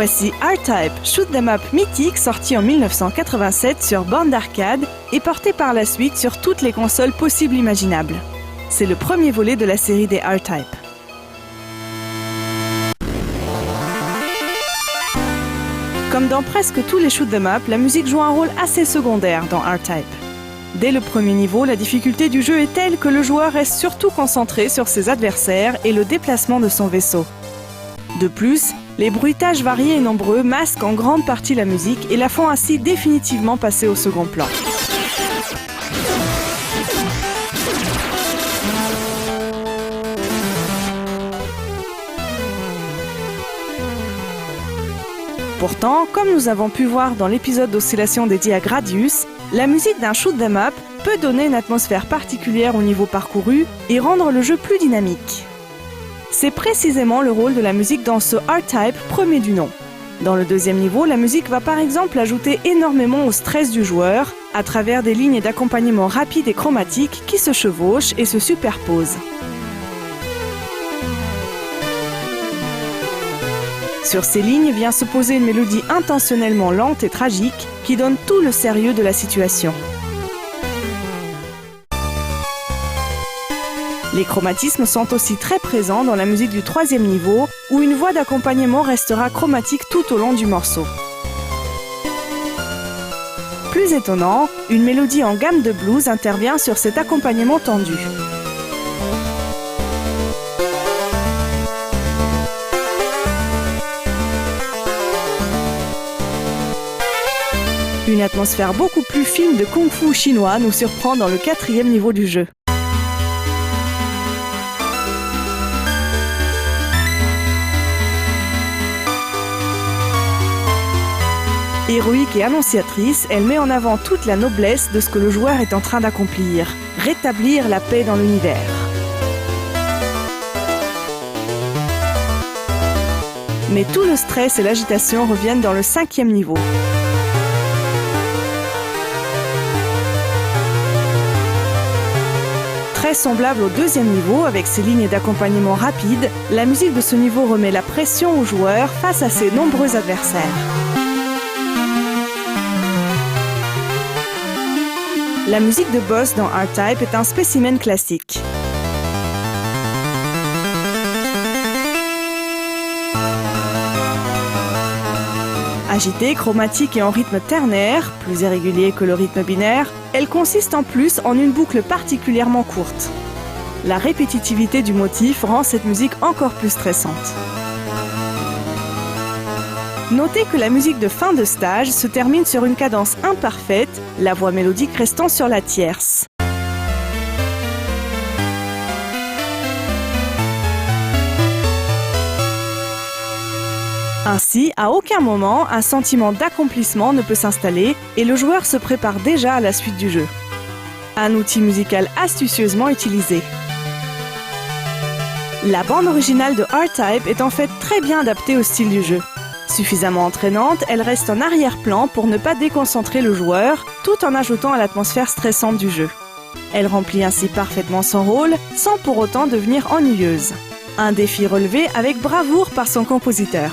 Voici R-Type, shoot 'em up mythique sorti en 1987 sur borne d'arcade et porté par la suite sur toutes les consoles possibles imaginables. C'est le premier volet de la série des R-Type. Comme dans presque tous les shoot 'em up, la musique joue un rôle assez secondaire dans R-Type. Dès le premier niveau, la difficulté du jeu est telle que le joueur reste surtout concentré sur ses adversaires et le déplacement de son vaisseau. De plus, les bruitages variés et nombreux masquent en grande partie la musique et la font ainsi définitivement passer au second plan. Pourtant, comme nous avons pu voir dans l'épisode d'oscillation dédié à Gradius, la musique d'un shoot 'em up peut donner une atmosphère particulière au niveau parcouru et rendre le jeu plus dynamique. C'est précisément le rôle de la musique dans ce R-Type premier du nom. Dans le deuxième niveau, la musique va par exemple ajouter énormément au stress du joueur à travers des lignes d'accompagnement rapides et chromatiques qui se chevauchent et se superposent. Sur ces lignes vient se poser une mélodie intentionnellement lente et tragique qui donne tout le sérieux de la situation. Les chromatismes sont aussi très présents dans la musique du troisième niveau, où une voix d'accompagnement restera chromatique tout au long du morceau. Plus étonnant, une mélodie en gamme de blues intervient sur cet accompagnement tendu. Une atmosphère beaucoup plus film de kung-fu chinois nous surprend dans le quatrième niveau du jeu. Héroïque et annonciatrice, elle met en avant toute la noblesse de ce que le joueur est en train d'accomplir, rétablir la paix dans l'univers. Mais tout le stress et l'agitation reviennent dans le cinquième niveau. Très semblable au deuxième niveau, avec ses lignes d'accompagnement rapides, la musique de ce niveau remet la pression aux joueurs face à ses nombreux adversaires. La musique de boss dans R-Type est un spécimen classique. Agitée, chromatique et en rythme ternaire, plus irrégulier que le rythme binaire, elle consiste en plus en une boucle particulièrement courte. La répétitivité du motif rend cette musique encore plus stressante. Notez que la musique de fin de stage se termine sur une cadence imparfaite, la voix mélodique restant sur la tierce. Ainsi, à aucun moment, un sentiment d'accomplissement ne peut s'installer et le joueur se prépare déjà à la suite du jeu. Un outil musical astucieusement utilisé. La bande originale de R-Type est en fait très bien adaptée au style du jeu. Suffisamment entraînante, elle reste en arrière-plan pour ne pas déconcentrer le joueur, tout en ajoutant à l'atmosphère stressante du jeu. Elle remplit ainsi parfaitement son rôle, sans pour autant devenir ennuyeuse. Un défi relevé avec bravoure par son compositeur.